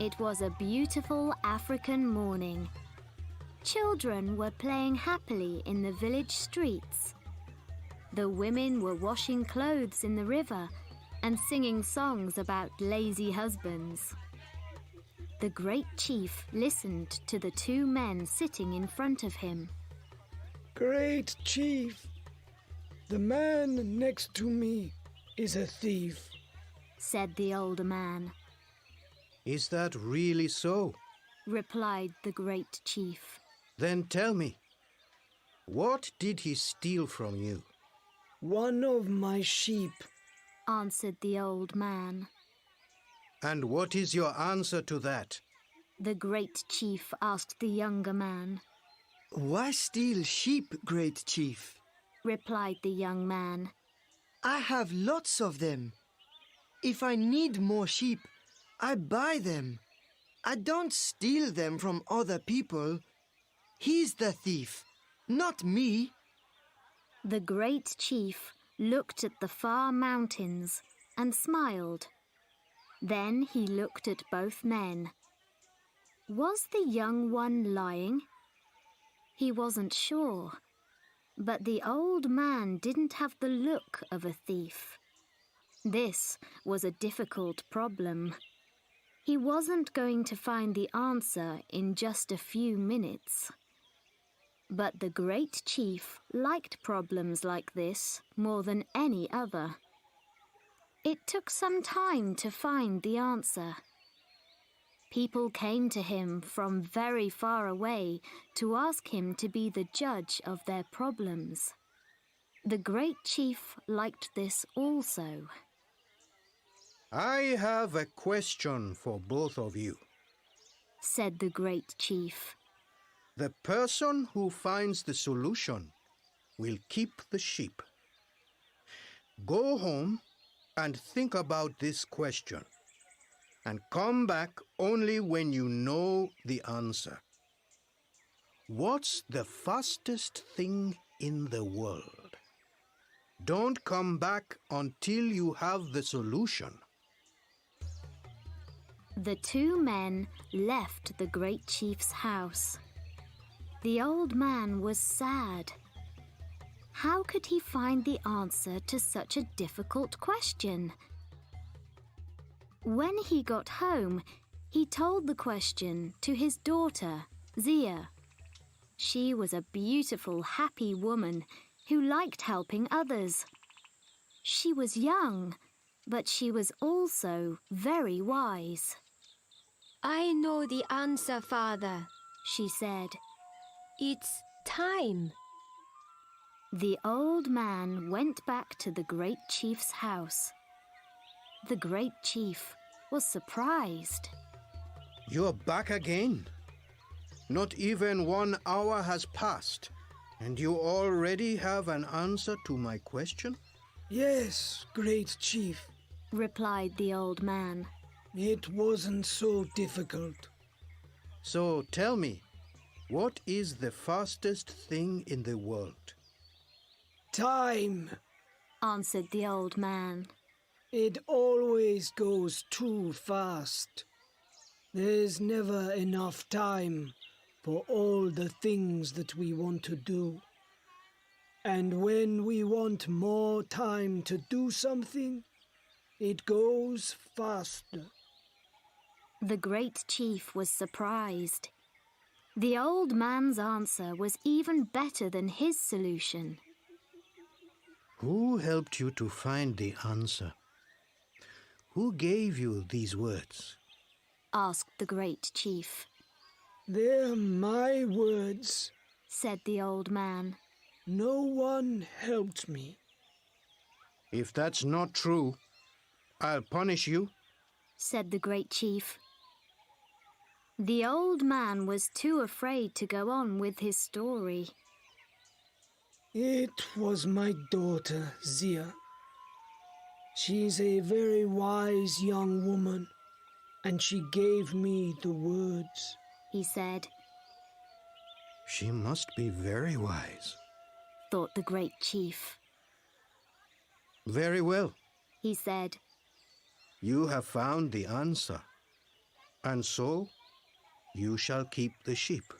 It was a beautiful African morning. Children were playing happily in the village streets. The women were washing clothes in the river and singing songs about lazy husbands. The great chief listened to the two men sitting in front of him. Great chief, the man next to me is a thief, said the older man. Is that really so? Replied the great chief. Then tell me, what did he steal from you? One of my sheep, answered the old man. And what is your answer to that? The great chief asked the younger man. Why steal sheep, great chief? Replied the young man. I have lots of them. If I need more sheep, I buy them. I don't steal them from other people. He's the thief, not me. The great chief looked at the far mountains and smiled. Then he looked at both men. Was the young one lying? He wasn't sure, but the old man didn't have the look of a thief. This was a difficult problem. He wasn't going to find the answer in just a few minutes. But the great chief liked problems like this more than any other. It took some time to find the answer. People came to him from very far away to ask him to be the judge of their problems. The great chief liked this also. I have a question for both of you, said the great chief. The person who finds the solution will keep the sheep. Go home and think about this question, and come back only when you know the answer. What's the fastest thing in the world? Don't come back until you have the solution. The two men left the great chief's house. The old man was sad. How could he find the answer to such a difficult question? When he got home, he told the question to his daughter, Zia. She was a beautiful, happy woman who liked helping others. She was young, but she was also very wise. I know the answer, Father, she said. It's time. The old man went back to the great chief's house. The great chief was surprised. You're back again. Not even 1 hour has passed, and you already have an answer to my question? Yes, great chief, replied the old man. It wasn't so difficult. So tell me, what is the fastest thing in the world? Time, answered the old man. It always goes too fast. There's never enough time for all the things that we want to do. And when we want more time to do something, it goes faster. The great chief was surprised. The old man's answer was even better than his solution. Who helped you to find the answer? Who gave you these words? Asked the great chief. They're my words, said the old man. No one helped me. If that's not true, I'll punish you, said the great chief. The old man was too afraid to go on with his story. It was my daughter, Zia. She's a very wise young woman, and she gave me the words, he said. She must be very wise, thought the great chief. Very well, he said. You have found the answer. and so you shall keep the sheep.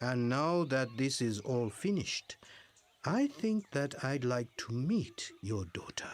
And now that this is all finished, I think that I'd like to meet your daughter."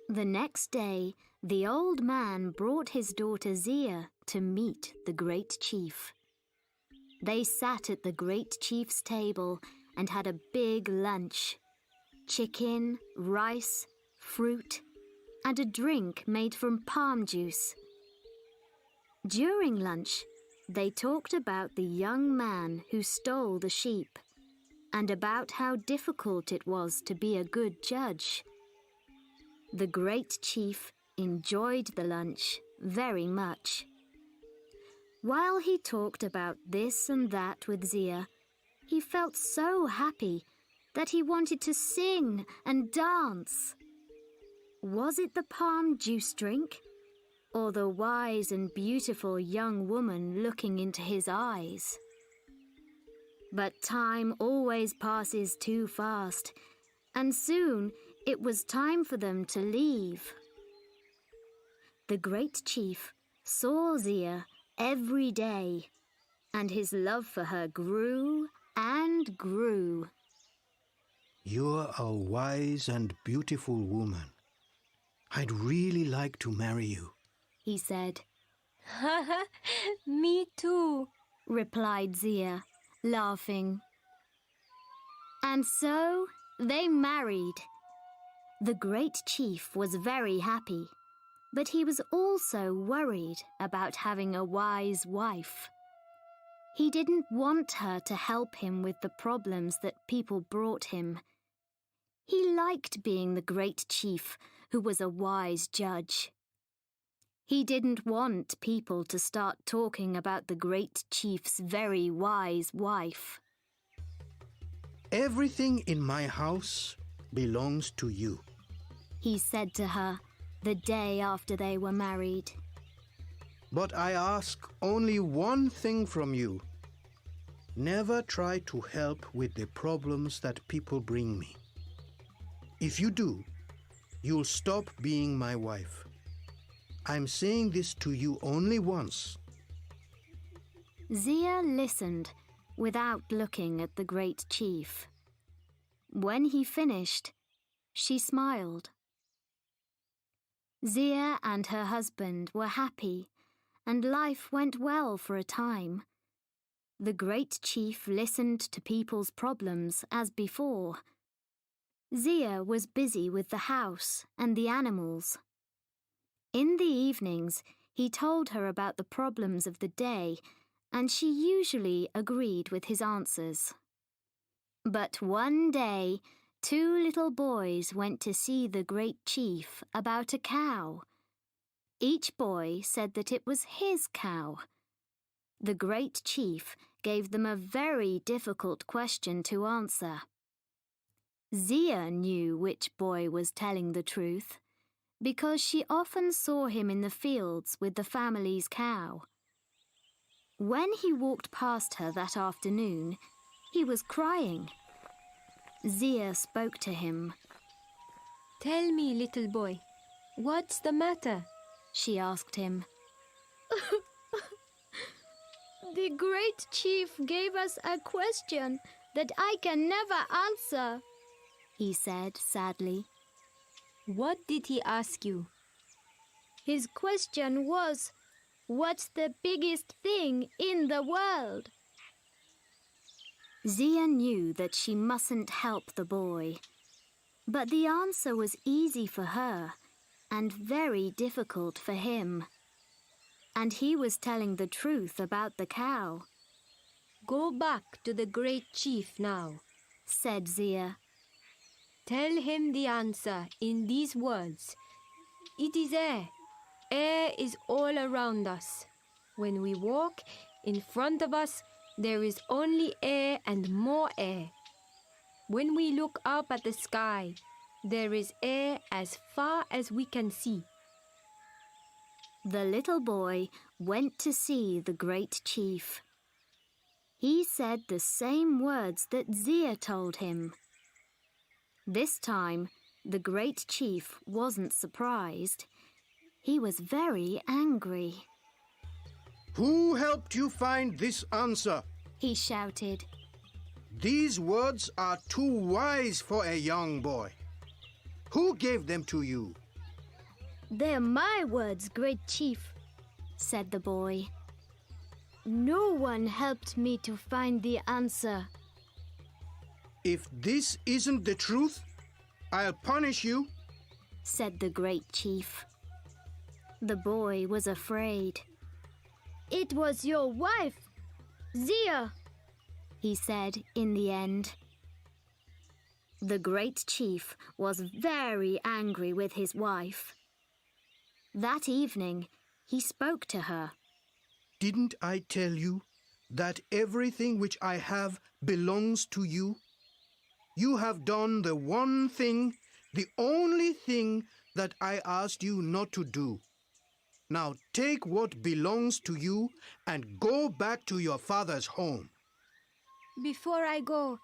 The next day, the old man brought his daughter Zia to meet the great chief. They sat at the great chief's table and had a big lunch. Chicken, rice, fruit, and a drink made from palm juice. During lunch, they talked about the young man who stole the sheep and about how difficult it was to be a good judge. The great chief enjoyed the lunch very much. While he talked about this and that with Zia, he felt so happy that he wanted to sing and dance. Was it the palm juice drink, or the wise and beautiful young woman looking into his eyes? But time always passes too fast, and soon it was time for them to leave. The great chief saw Zia every day, and his love for her grew and grew. "You're a wise and beautiful woman. I'd really like to marry you," he said. Me too, Replied Zia, laughing. And so they married. The great chief was very happy, but he was also worried about having a wise wife. He didn't want her to help him with the problems that people brought him. He liked being the great chief who was a wise judge. He didn't want people to start talking about the great chief's very wise wife. "Everything in my house belongs to you." He said to her the day after they were married. "But I ask only one thing from you. Never try to help with the problems that people bring me. If you do, you'll stop being my wife. I'm saying this to you only once." Zia listened without looking at the great chief. When he finished, she smiled. Zia and her husband were happy, and life went well for a time. The great chief listened to people's problems as before. Zia was busy with the house and the animals. In the evenings, he told her about the problems of the day, and she usually agreed with his answers. But one day, 2 little boys went to see the great chief about a cow. Each boy said that it was his cow. The great chief gave them a very difficult question to answer. Zia knew which boy was telling the truth, because she often saw him in the fields with the family's cow. When he walked past her that afternoon, he was crying. Zia spoke to him. Tell me, little boy, what's the matter? She asked him. The great chief gave us a question that I can never answer, he said sadly. What did he ask you? His question was, what's the biggest thing in the world? Zia knew that she mustn't help the boy, but the answer was easy for her and very difficult for him. And he was telling the truth about the cow. Go back to the great chief now, said Zia. Tell him the answer in these words. It is air. Air is all around us. When we walk, in front of us, there is only air and more air. When we look up at the sky, there is air as far as we can see. The little boy went to see the great chief. He said the same words that Zia told him. This time, the great chief wasn't surprised. He was very angry. Who helped you find this answer? He shouted. These words are too wise for a young boy. Who gave them to you? They're my words, great chief, Said the boy. no one helped me to find the answer. If this isn't the truth, I'll punish you. Said the great chief. The boy was afraid. It was your wife, Zia. He said in the end. The great chief was very angry with his wife. That evening, he spoke to her. Didn't I tell you that everything which I have belongs to you? You have done the one thing, the only thing that I asked you not to do. Now take what belongs to you and go back to your father's home. Before I go,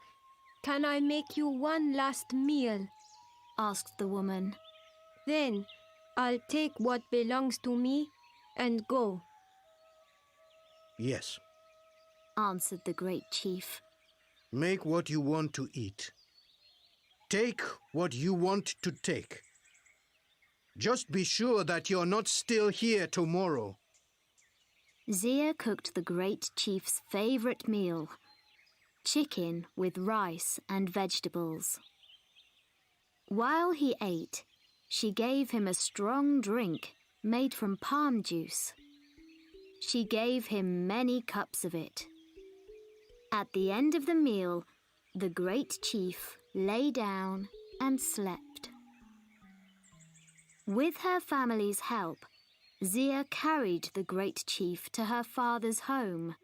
can I make you one last meal? Asked the woman. Then I'll take what belongs to me and go. Yes, Answered the great chief. make what you want to eat. Take what you want to take. Just be sure that you're not still here tomorrow. Zia cooked the great chief's favorite meal, chicken with rice and vegetables. While he ate, she gave him a strong drink made from palm juice. She gave him many cups of it. At the end of the meal, the great chief lay down and slept. With her family's help, Zia carried the great chief to her father's home.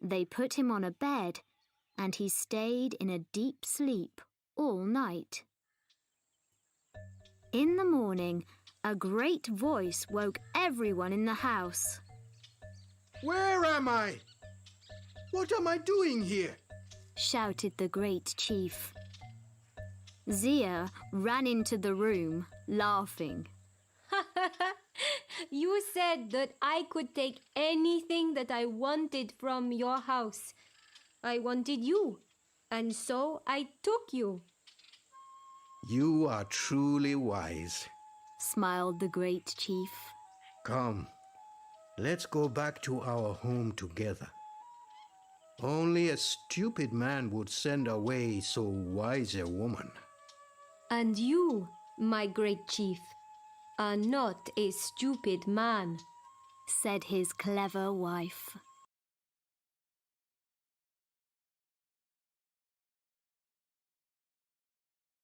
They put him on a bed, and he stayed in a deep sleep all night. In the morning, a great voice woke everyone in the house. Where am I? What am I doing here? Shouted the great chief. Zia ran into the room, laughing. You said that I could take anything that I wanted from your house. I wanted you, and so I took you. You are truly wise. Smiled the great chief. Come, let's go back to our home together. Only a stupid man would send away so wise a woman. And you, my great chief, are not a stupid man. Said his clever wife.